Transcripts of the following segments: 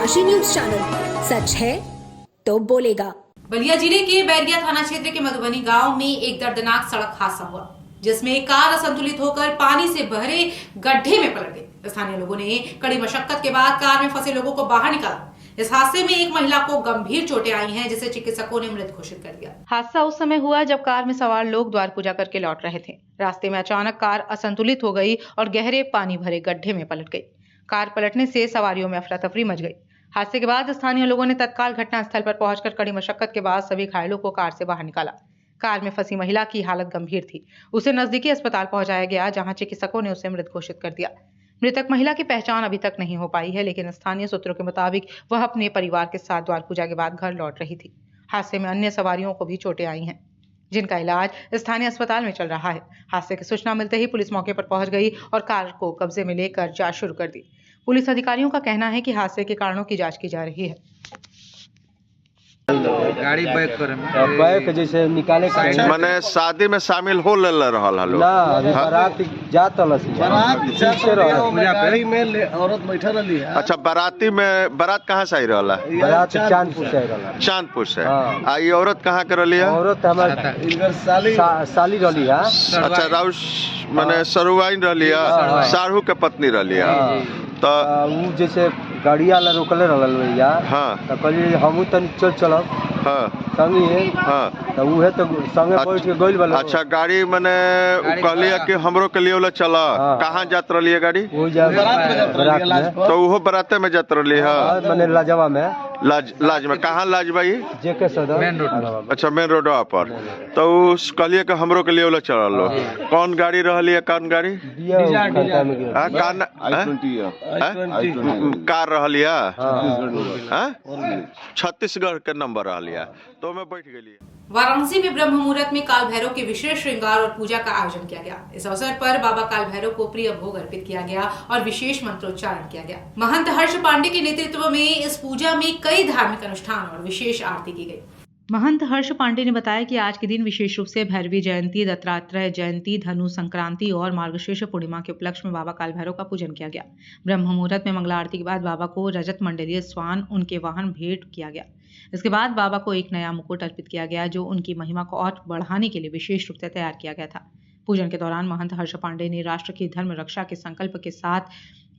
Kashi news channel, सच है तो बोलेगा। बलिया जिले के बैरिया थाना क्षेत्र के मधुबनी गांव में एक दर्दनाक सड़क हादसा हुआ, जिसमें एक कार असंतुलित होकर पानी से भरे गड्ढे में पलट गई। स्थानीय लोगों ने कड़ी मशक्कत के बाद कार में फंसे लोगों को बाहर निकाला। इस हादसे में एक महिला को गंभीर चोटें आई हैं, जिसे चिकित्सकों ने मृत घोषित कर दिया। हादसा उस समय हुआ जब कार में सवार लोग द्वार पूजा करके लौट रहे थे। रास्ते में अचानक कार असंतुलित हो गई और गहरे पानी भरे गड्ढे में पलट गई। कार पलटने से सवारियों में अफरा तफरी मच गई। हादसे के बाद स्थानीय लोगों ने तत्काल घटनास्थल पर पहुंचकर कड़ी मशक्कत के बाद सभी घायलों को कार से बाहर निकाला। कार में फंसी महिला की हालत गंभीर थी। उसे नजदीकी अस्पताल पहुंचाया गया, जहां चिकित्सकों ने उसे मृत घोषित कर दिया। मृतक महिला की पहचान अभी तक नहीं हो पाई है, लेकिन स्थानीय सूत्रों के मुताबिक वह अपने परिवार के साथ द्वार पूजा के बाद घर लौट रही थी। हादसे में अन्य सवारियों को भी चोटें आई हैं, जिनका इलाज स्थानीय अस्पताल में चल रहा है। हादसे की सूचना मिलते ही पुलिस मौके पर पहुंच गई और कार को कब्जे में लेकर जांच शुरू कर दी। पुलिस अधिकारियों का कहना है कि हादसे के कारणों की जांच की जा रही है। गाड़ी बैक जैसे निकाले माने शादी में शामिल हो ले रहल हलो ना, अभी बारात जात गाड़ी में औरत बैठा रही है। अच्छा, बारात कहाँ से आई रहला? बारात चांदपुर से आई रहला। चांदपुर से। हाँ। आ ये औरत कहाँ के रहली है? औरत हमार साली रहली है। अच्छा, राउस माने सरुआइन रहली है, साहू के पत्नी रहली है। तो वो जैसे गाड़ी वाला रोकले रहल भैया। हाँ। तो कहली हमहू तनी चलब। हाँ। संगी है। हाँ। तो वो है तो संगे बैठ के गइल वाला। अच्छा, गाड़ी माने कहली कि हमरो के लिए वाला चला। हाँ। कहाँ जात रहली है गाड़ी? वो जा बारात में। तो वो बाराते में जात रहली है। माने लाजवा में। लाज में कहाँ लाज भाई? जेके सदर मेन रोड। अच्छा, मेन रोड पर। तो कहलिए कि हमरो के लिए वाला चल लो। कौन गाड़ी रहली है? कौन गाड़ी? कार रहली है, छत्तीसगढ़ के नंबर रहली है। तो मैं बैठ गई। वाराणसी में ब्रह्म मुहूर्त में काल भैरव के विशेष श्रृंगार और पूजा का आयोजन किया गया। इस अवसर पर बाबा काल भैरव को प्रिय भोग अर्पित किया गया और विशेष मंत्रोच्चारण किया गया। महंत हर्ष पांडे के नेतृत्व में इस पूजा में कई धार्मिक अनुष्ठान और विशेष आरती की गई। महंत हर्ष पांडे ने बताया कि आज के दिन विशेष रूप से भैरवी जयंती, दत्तात्रेय जयंती, धनु संक्रांति और मार्गशीर्ष पूर्णिमा के उपलक्ष्य में बाबा काल भैरव का पूजन किया गया। ब्रह्म मुहूर्त में मंगला आरती के बाद बाबा को रजत मंडलीय स्वान उनके वाहन भेंट किया गया। इसके बाद बाबा को एक नया मुकुट अर्पित किया गया, जो उनकी महिमा को और बढ़ाने के लिए विशेष रूप से तैयार किया गया था। पूजन के दौरान महंत हर्ष पांडे ने राष्ट्र की धर्म रक्षा के संकल्प के साथ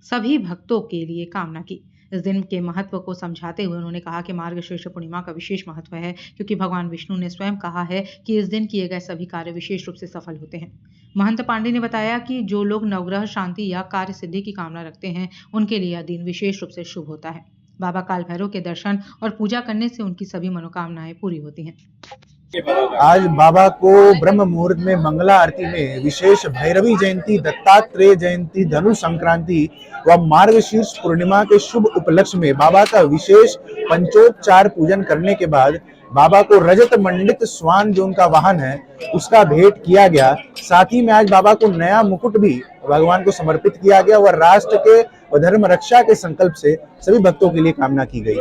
सभी भक्तों के लिए कामना की। इस दिन के महत्व को समझाते हुए उन्होंने कहा कि मार्गशीर्ष पूर्णिमा का विशेष महत्व है, क्योंकि भगवान विष्णु ने स्वयं कहा है कि इस दिन किए गए सभी कार्य विशेष रूप से सफल होते हैं। महंत पांडे ने बताया कि जो लोग नवग्रह शांति या कार्य सिद्धि की कामना रखते हैं, उनके लिए यह दिन विशेष रूप से शुभ होता है। बाबा काल भैरव के दर्शन और पूजा करने से उनकी सभी मनोकामनाएं पूरी होती हैं। आज बाबा को ब्रह्म मुहूर्त में मंगला आरती में विशेष भैरवी जयंती, दत्तात्रेय जयंती, धनु संक्रांति व मार्गशीर्ष पूर्णिमा के शुभ उपलक्ष्य में बाबा का विशेष पंचोपचार पूजन करने के बाद बाबा को रजत मंडित स्वान, जो उनका वाहन है, उसका भेंट किया गया। साथ ही में आज बाबा को नया मुकुट भी भगवान को समर्पित किया गया और राष्ट्र के व धर्म रक्षा के संकल्प से सभी भक्तों के लिए कामना की गई।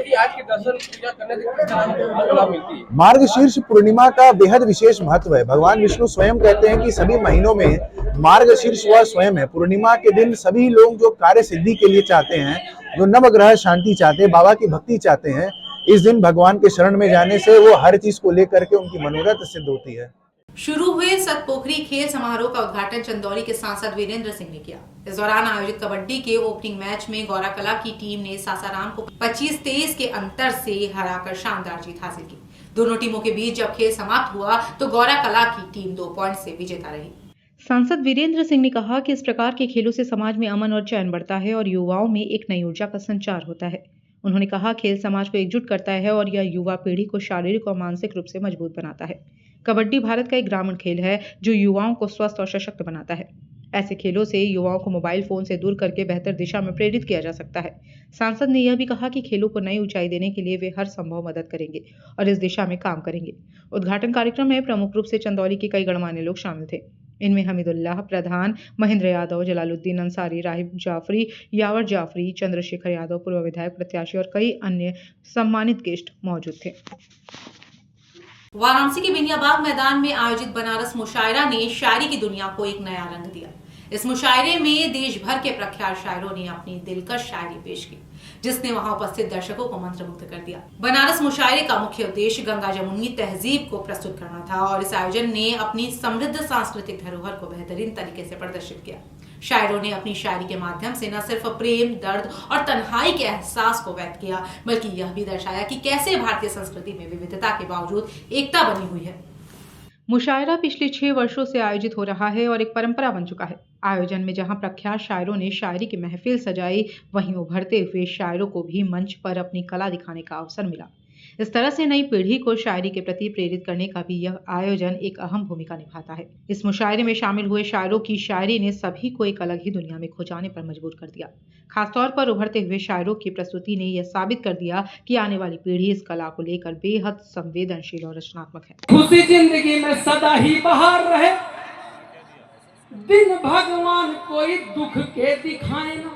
मार्गशीर्ष पूर्णिमा का बेहद विशेष महत्व है। भगवान विष्णु स्वयं कहते हैं कि सभी महीनों में मार्गशीर्ष वह स्वयं है। पूर्णिमा के दिन सभी लोग जो कार्य सिद्धि के लिए चाहते हैं, जो नवग्रह शांति चाहते हैं, बाबा की भक्ति चाहते हैं, इस दिन भगवान के शरण में जाने से वो हर चीज को लेकर के उनकी मनोरथ सिद्ध होती है। शुरू हुए सतपोखरी खेल समारोह का उद्घाटन चंदौली के सांसद वीरेंद्र सिंह ने किया। इस दौरान आयोजित कबड्डी के ओपनिंग मैच में गौरा कला की टीम ने सासाराम को 25-23 के अंतर से हराकर शानदार जीत हासिल की। दोनों टीमों के बीच जब खेल समाप्त हुआ तो गौरा कला की टीम 2 पॉइंट से विजेता रही। सांसद वीरेंद्र सिंह ने कहा कि इस प्रकार के खेलों से समाज में अमन और चैन बढ़ता है और युवाओं में एक नई ऊर्जा का संचार होता है। उन्होंने कहा, खेल समाज को एकजुट करता है और यह युवा पीढ़ी को शारीरिक और मानसिक रूप से मजबूत बनाता है। कबड्डी भारत का एक ग्रामीण खेल है, जो युवाओं को स्वस्थ और सशक्त बनाता है। ऐसे खेलों से युवाओं को मोबाइल फोन से दूर करके बेहतर दिशा में प्रेरित किया जा सकता है। सांसद ने यह भी कहा कि खेलों को नई ऊंचाई देने के लिए वे हर संभव मदद करेंगे और इस दिशा में काम करेंगे। उद्घाटन कार्यक्रम में प्रमुख रूप से चंदौली के कई गणमान्य लोग शामिल थे। इनमें हमीदुल्लाह प्रधान, महेंद्र यादव, जलालुद्दीन अंसारी, राहिब जाफरी, यावर जाफरी, चंद्रशेखर यादव, पूर्व विधायक प्रत्याशी और कई अन्य सम्मानित गेस्ट मौजूद थे। वाराणसी के बिनियाबाग मैदान में आयोजित बनारस मुशायरा ने शायरी की दुनिया को एक नया रंग दिया। इस मुशायरे में देश भर के प्रख्यात शायरों ने अपनी दिलकश शायरी पेश की, जिसने वहां उपस्थित दर्शकों को मंत्रमुग्ध कर दिया। बनारस मुशायरे का मुख्य उद्देश्य गंगा जमुनी तहजीब को प्रस्तुत करना था और इस आयोजन ने अपनी समृद्ध सांस्कृतिक धरोहर को बेहतरीन तरीके से प्रदर्शित किया। शायरों ने अपनी शायरी के माध्यम से न सिर्फ प्रेम, दर्द और तन्हाई के एहसास को व्यक्त किया, बल्कि यह भी दर्शाया कि कैसे भारतीय संस्कृति में विविधता के बावजूद एकता बनी हुई है। मुशायरा पिछले 6 वर्षों से आयोजित हो रहा है और एक परंपरा बन चुका है। आयोजन में जहां प्रख्यात शायरों ने शायरी की महफिल सजाई, वहीं उभरते हुए शायरों को भी मंच पर अपनी कला दिखाने का अवसर मिला। इस तरह से नई पीढ़ी को शायरी के प्रति प्रेरित करने का भी यह आयोजन एक अहम भूमिका निभाता है। इस मुशायरे में शामिल हुए शायरों की शायरी ने सभी को एक अलग ही दुनिया में खो जाने पर मजबूर कर दिया। खासतौर पर उभरते हुए शायरों की प्रस्तुति ने यह साबित कर दिया कि आने वाली पीढ़ी इस कला को लेकर बेहद संवेदनशील और रचनात्मक है। खुशी जिंदगी में सदा ही बहार रहे, दिन भगवान कोई दुख के दिखाए ना,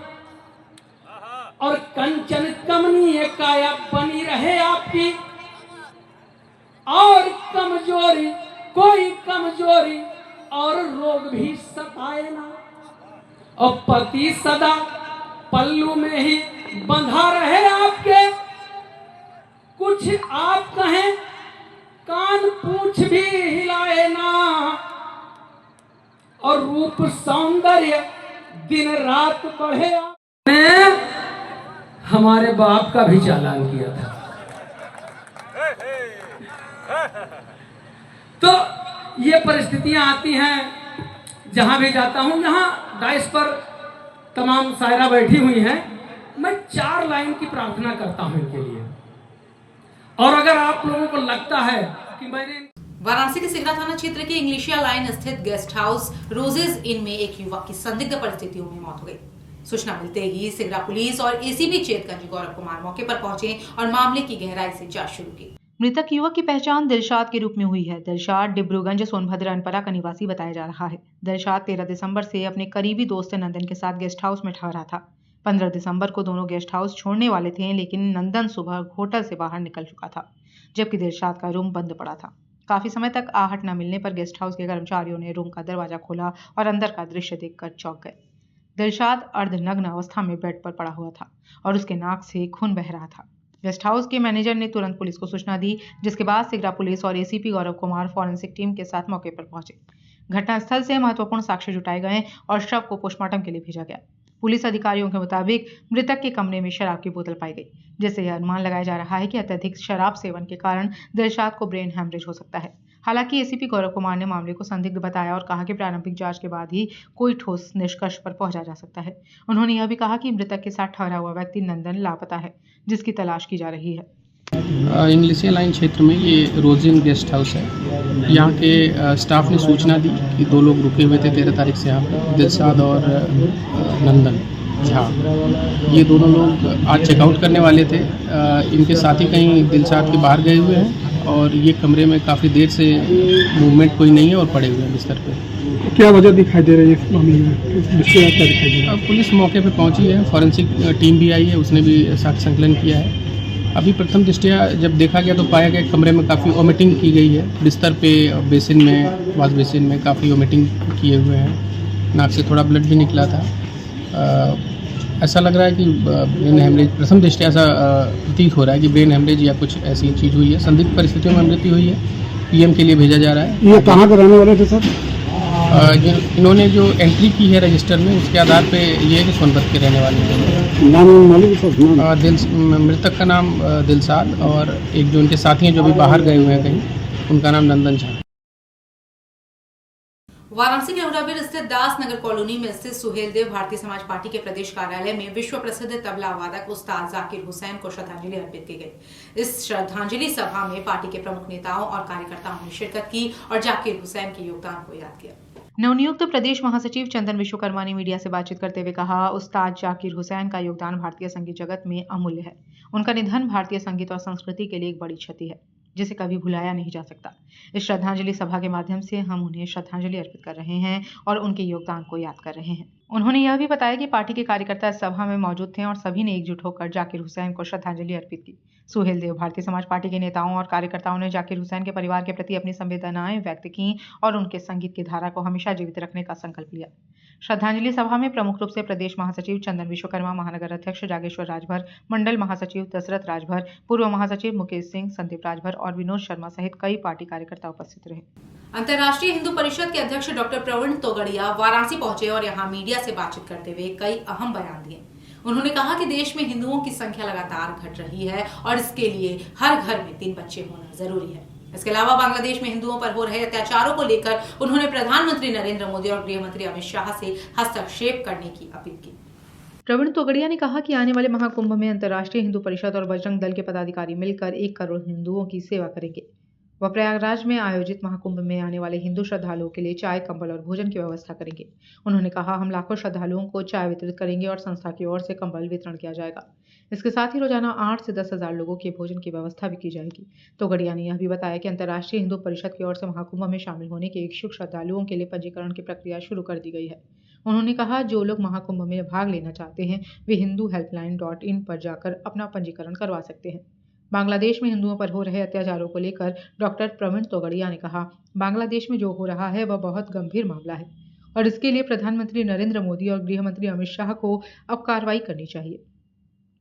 और कंचन कमनीय काया बनी रहे आपकी, और कमजोरी कोई कमजोरी और रोग भी सताए ना, और पति सदा पल्लू में ही बंधा रहे आपके, कुछ आप कहें कान पूछ भी हिलाए ना, और रूप सौंदर्य दिन रात बढ़े। हमारे बाप का भी चालान किया था। तो ये परिस्थितियां आती हैं, जहां भी जाता हूं, यहाँ डाइस पर तमाम शायरा बैठी हुई हैं, मैं 4 लाइन की प्रार्थना करता हूं इनके लिए। और अगर आप लोगों को लगता है कि मैंने वाराणसी के सिगरा थाना क्षेत्र के इंग्लिशिया लाइन स्थित गेस्ट हाउस रोजेज इन में एक युवक की संदिग्ध परिस्थितियों में मौत हो गई। सूचना मिलते ही सिगरा पुलिस और एसीपी चेतगंज गौरव कुमार मौके पर पहुंचे और मामले की गहराई से जांच शुरू की। मृतक युवक की पहचान दिलशाद के रूप में हुई है। दिलशाद डिब्रूगंज सोनभद्र अनपरा का निवासी बताया जा रहा है। दिलशाद 13 दिसंबर से अपने करीबी दोस्त नंदन के साथ गेस्ट हाउस में ठहरा था। 15 दिसंबर को दोनों गेस्ट हाउस छोड़ने वाले थे, लेकिन नंदन सुबह होटल से बाहर निकल चुका था, जबकि दिलशाद का रूम बंद पड़ा था। काफी समय तक आहट न मिलने पर गेस्ट हाउस के कर्मचारियों ने रूम का दरवाजा खोला और अंदर का दृश्य देखकर चौंक गए। दिलशाद अर्धनग्न अवस्था में बेड पर पड़ा हुआ था और उसके नाक से खून बह रहा था। गेस्ट हाउस के मैनेजर ने तुरंत पुलिस को सूचना दी, जिसके बाद सिगरा पुलिस और ACP Gaurav Kumar forensic team के साथ मौके पर पहुंचे। घटनास्थल से महत्वपूर्ण साक्ष्य जुटाए गए और शव को पोस्टमार्टम के लिए भेजा गया। पुलिस अधिकारियों के मुताबिक मृतक के कमरे में शराब की बोतल पाई गई, जिससे यह अनुमान लगाया जा रहा है कि अत्यधिक शराब सेवन के कारण दिलशाद को ब्रेन हैमरेज हो सकता है। हालांकि एसीपी गौरव कुमार ने मामले को संदिग्ध बताया और कहा कि प्रारंभिक जांच के बाद ही कोई ठोस निष्कर्ष पर पहुंचा जा सकता है। उन्होंने यह भी कहा कि मृतक के साथ ठहरा हुआ व्यक्ति नंदन लापता है, जिसकी तलाश की जा रही है। इंग्लिशिया लाइन क्षेत्र में ये रोजिन गेस्ट हाउस है। यहाँ के स्टाफ ने सूचना दी कि 2 लोग रुके हुए थे 13 तारीख से यहाँ पर, दिलशाद और नंदन झा। ये दोनों लोग आज चेकआउट करने वाले थे। इनके साथी कहीं दिलशाद के बाहर गए हुए हैं और ये कमरे में काफ़ी देर से मूवमेंट कोई नहीं है और पड़े हुए हैं बिस्तर पे। क्या वजह दिखाई दे रही है इस मामले में? क्या दिखाई दे रहा है? पुलिस मौके पे पहुंची है, फॉरेंसिक टीम भी आई है, उसने भी साक्ष्य संकलन किया है। अभी प्रथम दृष्टया जब देखा गया तो पाया गया कमरे में काफ़ी वोमिटिंग की गई है। बिस्तर पे, बेसिन में, वॉश बेसिन में काफ़ी वोमिटिंग किए हुए हैं। नाक से थोड़ा ब्लड भी निकला था। ऐसा लग रहा है कि ब्रेन हेमरेज, प्रथम दृष्टया ऐसा प्रतीत हो रहा है कि ब्रेन हेमरेज या कुछ ऐसी चीज़ हुई है। संदिग्ध परिस्थितियों में मृत्यु हुई है। पीएम के लिए भेजा जा रहा है। ये कहाँ के रहने वाले थे सर? इन्होंने जो एंट्री की है रजिस्टर में, उसके आधार पे ये है कि सोनभद्र के रहने वाले हैं। नाम मालूम सर? मृतक का नाम दिलशाद और एक जो उनके साथी हैं जो भी बाहर गए हुए हैं कहीं, उनका नाम नंदन झा। वाराणसी के हुडाबिर स्थित दास नगर कॉलोनी में स्थित सुहेल देव भारतीय समाज पार्टी के प्रदेश कार्यालय में विश्व प्रसिद्ध तबला वादक उस्ताद जाकिर हुसैन को श्रद्धांजलि अर्पित की गई। इस श्रद्धांजलि सभा में पार्टी के प्रमुख नेताओं और कार्यकर्ताओं ने शिरकत की और जाकिर हुसैन के योगदान को याद किया। नवनियुक्त प्रदेश महासचिव चंदन विश्वकर्मा ने मीडिया से बातचीत करते हुए कहा, उस्ताद जाकिर हुसैन का योगदान भारतीय संगीत जगत में अमूल्य है। उनका निधन भारतीय संगीत और संस्कृति के लिए एक बड़ी क्षति है, जिसे कभी भुलाया नहीं जा सकता। इस श्रद्धांजलि सभा के माध्यम से हम उन्हें श्रद्धांजलि अर्पित कर रहे हैं और उनके योगदान को याद कर रहे हैं। उन्होंने यह भी बताया कि पार्टी के कार्यकर्ता इस सभा में मौजूद थे और सभी ने एकजुट होकर जाकिर हुसैन को श्रद्धांजलि अर्पित की। सुहेल देव भारतीय समाज पार्टी के नेताओं और कार्यकर्ताओं ने जाकिर हुसैन के परिवार के प्रति अपनी संवेदनाएं व्यक्त की और उनके संगीत की धारा को हमेशा जीवित रखने का संकल्प लिया। श्रद्धांजलि सभा में प्रमुख रूप से प्रदेश महासचिव चंदन विश्वकर्मा, महानगर अध्यक्ष जागेश्वर राजभर, मंडल महासचिव दशरथ राजभर, पूर्व महासचिव मुकेश सिंह, संदीप राजभर और विनोद शर्मा सहित कई पार्टी कार्यकर्ता उपस्थित रहे। अंतर्राष्ट्रीय हिंदू परिषद के अध्यक्ष डॉक्टर प्रवीण तोगड़िया वाराणसी पहुंचे और यहां मीडिया से बातचीत करते हुए कई अहम बयान दिए। उन्होंने कहा कि देश में हिंदुओं की संख्या लगातार घट रही है और इसके लिए हर घर में 3 बच्चे होना जरूरी है। इसके अलावा बांग्लादेश में हिंदुओं पर हो रहे अत्याचारों को लेकर उन्होंने प्रधानमंत्री नरेंद्र मोदी और गृह मंत्री अमित शाह से हस्तक्षेप करने की अपील की। प्रवीण तोगड़िया ने कहा कि आने वाले महाकुंभ में अंतर्राष्ट्रीय हिंदू परिषद और बजरंग दल के पदाधिकारी मिलकर 1 करोड़ हिंदुओं की सेवा करेंगे। वह प्रयागराज में आयोजित महाकुंभ में आने वाले हिंदू श्रद्धालुओं के लिए चाय, कंबल और भोजन की व्यवस्था करेंगे। उन्होंने कहा, हम लाखों श्रद्धालुओं को चाय वितरित करेंगे और संस्था की ओर से कंबल वितरण किया जाएगा। इसके साथ ही रोजाना 8 से 10 हजार लोगों के भोजन की व्यवस्था भी की जाएगी। तोगड़िया ने यह भी बताया कि अंतर्राष्ट्रीय हिंदू परिषद की ओर से महाकुंभ में शामिल होने के इच्छुक श्रद्धालुओं के लिए पंजीकरण की प्रक्रिया शुरू कर दी गई है। उन्होंने कहा, जो लोग महाकुंभ में भाग लेना चाहते हैं वे hinduhelpline.in पर जाकर अपना पंजीकरण करवा सकते हैं। बांग्लादेश में हिंदुओं पर हो रहे अत्याचारों को लेकर डॉक्टर प्रवीण तोगड़िया ने कहा, बांग्लादेश में जो हो रहा है वह बहुत गंभीर मामला है और इसके लिए प्रधानमंत्री नरेंद्र मोदी और गृह मंत्री अमित शाह को अब कार्रवाई करनी चाहिए।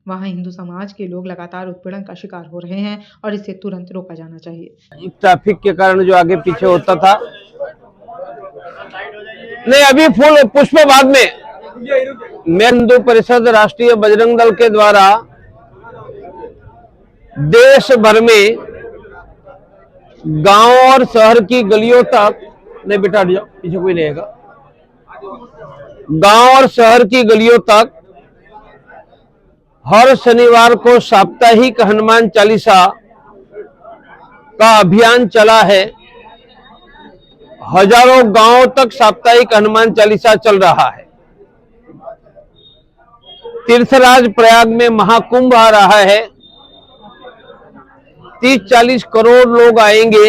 वहां हिंदू समाज के लोग लगातार उत्पीड़न का शिकार हो रहे हैं और इसे तुरंत रोका जाना चाहिए। ट्रैफिक के कारण जो आगे पीछे होता था, नहीं अभी फुल पुष्प बाद में मैं हिंदू परिषद राष्ट्रीय बजरंग दल के द्वारा देश भर में गांव और शहर की गलियों तक, नहीं बेटा हट जाओ, पीछे कोई नहीं रहेगा, गांव और शहर की गलियों तक हर शनिवार को साप्ताहिक हनुमान चालीसा का अभियान चला है। हजारों गांवों तक साप्ताहिक हनुमान चालीसा चल रहा है। तीर्थराज प्रयाग में महाकुंभ आ रहा है। 30-40 करोड़ लोग आएंगे।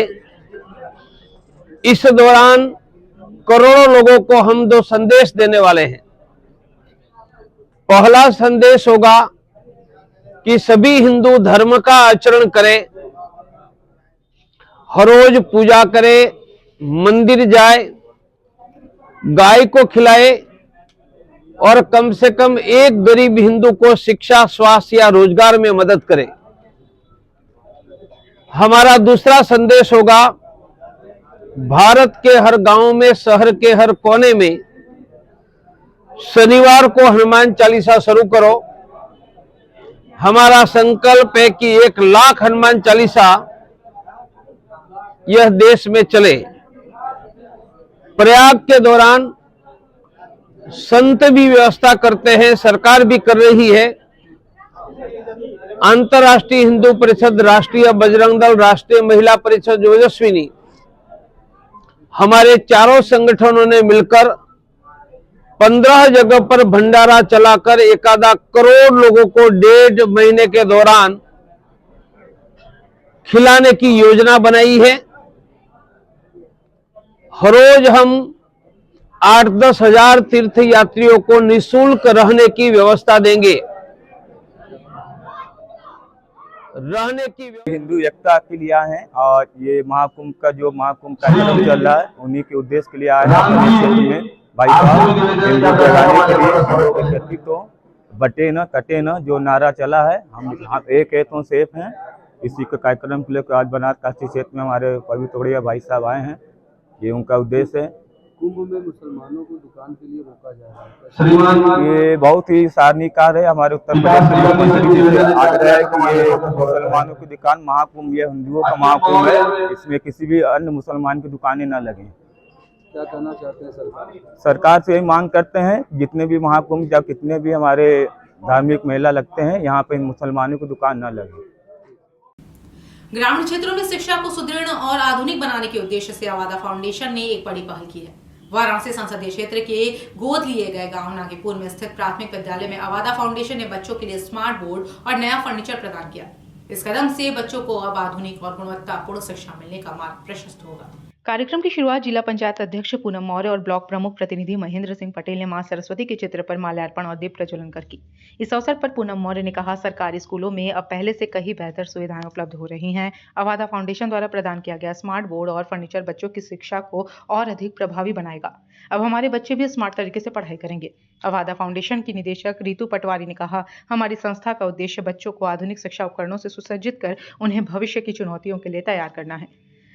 इस दौरान करोड़ों लोगों को हम 2 संदेश देने वाले हैं। पहला संदेश होगा कि सभी हिंदू धर्म का आचरण करें, हर रोज पूजा करें, मंदिर जाए, गाय को खिलाए और कम से कम एक गरीब हिंदू को शिक्षा, स्वास्थ्य या रोजगार में मदद करें। हमारा दूसरा संदेश होगा, भारत के हर गांव में, शहर के हर कोने में शनिवार को हनुमान चालीसा शुरू करो। हमारा संकल्प है कि 1 लाख हनुमान चालीसा यह देश में चले। प्रयाग के दौरान संत भी व्यवस्था करते हैं, सरकार भी कर रही है। अंतर्राष्ट्रीय हिंदू परिषद, राष्ट्रीय बजरंग दल, राष्ट्रीय महिला परिषद ओजस्विनी, हमारे चारों संगठनों ने मिलकर 15 जगह पर भंडारा चलाकर 1 करोड़ लोगों को 1.5 महीने के दौरान खिलाने की योजना बनाई है। हर रोज हम 8-10 हजार तीर्थ यात्रियों को निःशुल्क रहने की व्यवस्था देंगे। हिंदू एकता के लिए आए हैं और ये महाकुंभ का कार्यक्रम चल रहा है, उन्हीं के उद्देश्य के लिए आए हैं। में भाई साहब हिंदू जगाने के लिए हम लोग एकत्रित हो, बटे न कटे न जो नारा चला है, हम एक है तो सेफ हैं। इसी के कार्यक्रम के लिए आज बनारस काशी क्षेत्र में हमारे प्रवीण तोगड़िया भाई साहब आए हैं। ये उनका उद्देश्य है। कुंभ में मुसलमानों को दुकान के लिए रोका जा रहा है। ये बहुत ही सराहनीय कार्य है। हमारे उत्तर प्रदेश में आग्रह है कि ये मुसलमानों की दुकान, महाकुंभ ये हिंदुओं का महाकुंभ है, इसमें किसी भी अन्य मुसलमान की दुकानें न लगें। क्या कहना चाहते हैं सरकार से यही मांग करते हैं, जितने भी महाकुंभ या कितने भी हमारे धार्मिक मेला लगते हैं, यहाँ पे मुसलमानों की दुकान न लगे। ग्रामीण क्षेत्रों में शिक्षा को सुदृढ़ और आधुनिक बनाने के उद्देश्य से अवादा फाउंडेशन ने एक बड़ी पहल की है। वाराणसी संसदीय क्षेत्र के गोद लिए गए गांव नागीपुर में स्थित प्राथमिक विद्यालय में अवादा फाउंडेशन ने बच्चों के लिए स्मार्ट बोर्ड और नया फर्नीचर प्रदान किया। इस कदम से बच्चों को अब आधुनिक और गुणवत्तापूर्ण शिक्षा मिलने का मार्ग प्रशस्त होगा। कार्यक्रम की शुरुआत जिला पंचायत अध्यक्ष पूनम मौर्य और ब्लॉक प्रमुख प्रतिनिधि महेंद्र सिंह पटेल ने मां सरस्वती के चित्र पर माल्यार्पण और दीप प्रज्वलन कर की। इस अवसर पर पूनम मौर्य ने कहा, सरकारी स्कूलों में अब पहले से कहीं बेहतर सुविधाएं उपलब्ध हो रही हैं। अवादा फाउंडेशन द्वारा प्रदान किया गया स्मार्ट बोर्ड और फर्नीचर बच्चों की शिक्षा को और अधिक प्रभावी बनाएगा। अब हमारे बच्चे भी स्मार्ट तरीके से पढ़ाई करेंगे। अवादा फाउंडेशन की निदेशक रितु पटवारी ने कहा, हमारी संस्था का उद्देश्य बच्चों को आधुनिक शिक्षा उपकरणों से सुसज्जित कर उन्हें भविष्य की चुनौतियों के लिए तैयार करना है।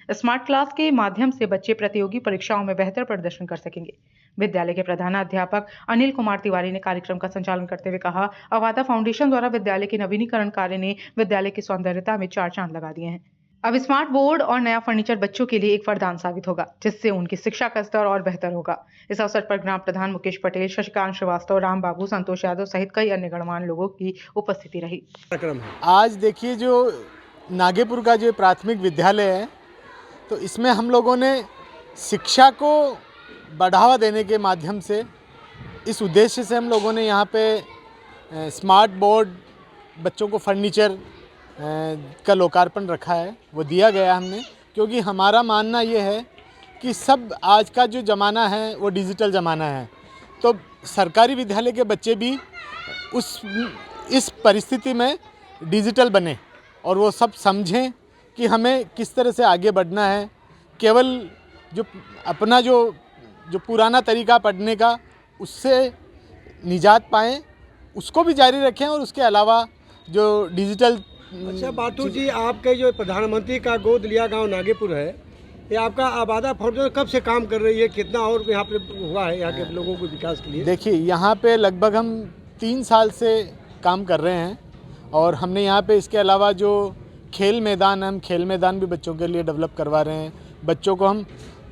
स्मार्ट क्लास के माध्यम से बच्चे प्रतियोगी परीक्षाओं में बेहतर प्रदर्शन कर सकेंगे। विद्यालय के प्रधानाध्यापक अनिल कुमार तिवारी ने कार्यक्रम का संचालन करते हुए कहा, अवादा फाउंडेशन द्वारा विद्यालय के नवीनीकरण कार्य ने विद्यालय की सौंदर्यता में 4 चांद लगा दिए हैं। अब स्मार्ट बोर्ड और नया फर्नीचर बच्चों के लिए एक वरदान साबित होगा, जिससे उनकी शिक्षा का स्तर और बेहतर होगा। इस अवसर पर ग्राम प्रधान मुकेश पटेल, शशिकांत श्रीवास्तव, राम बाबू, संतोष यादव सहित कई अन्य गणमान्य लोगों की उपस्थिति रही। आज देखिए, जो नागेपुर का जो प्राथमिक विद्यालय है, तो इसमें हम लोगों ने शिक्षा को बढ़ावा देने के माध्यम से, इस उद्देश्य से हम लोगों ने यहाँ पे स्मार्ट बोर्ड, बच्चों को फर्नीचर का लोकार्पण रखा है, वो दिया गया हमने, क्योंकि हमारा मानना ये है कि सब आज का जो ज़माना है वो डिजिटल ज़माना है। तो सरकारी विद्यालय के बच्चे भी इस परिस्थिति में डिजिटल बने और वो सब समझें कि हमें किस तरह से आगे बढ़ना है। केवल जो अपना जो पुराना तरीका पढ़ने का, उससे निजात पाएँ, उसको भी जारी रखें और उसके अलावा जो डिजिटल। अच्छा बाटू जी, आपके जो प्रधानमंत्री का गोद लिया गांव नागेपुर है, ये आपका अवादा फाउंडेशन कब से काम कर रही है, कितना और यहाँ पे हुआ है यहाँ के लोगों के विकास के लिए? देखिए, यहाँ पे लगभग हम 3 साल से काम कर रहे हैं और हमने यहाँ पे इसके अलावा जो खेल मैदान, हम खेल मैदान भी बच्चों के लिए डेवलप करवा रहे हैं। बच्चों को हम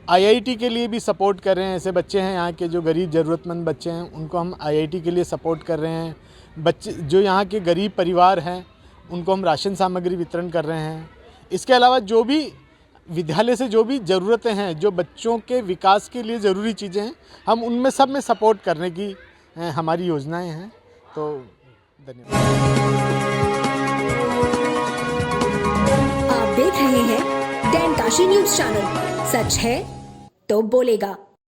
IIT के लिए भी सपोर्ट कर रहे हैं। ऐसे बच्चे हैं यहाँ के जो गरीब ज़रूरतमंद बच्चे हैं, उनको हम IIT के लिए सपोर्ट कर रहे हैं। बच्चे जो यहाँ के गरीब परिवार हैं, उनको हम राशन सामग्री वितरण कर रहे हैं। इसके अलावा जो भी विद्यालय से जो भी ज़रूरतें हैं, जो बच्चों के विकास के लिए ज़रूरी चीज़ें हैं, हम उनमें सब में सपोर्ट करने की हमारी योजनाएं हैं। तो धन्यवाद। आप देख रहे हैं दैन काशी न्यूज़ चैनल। सच है तो बोलेगा।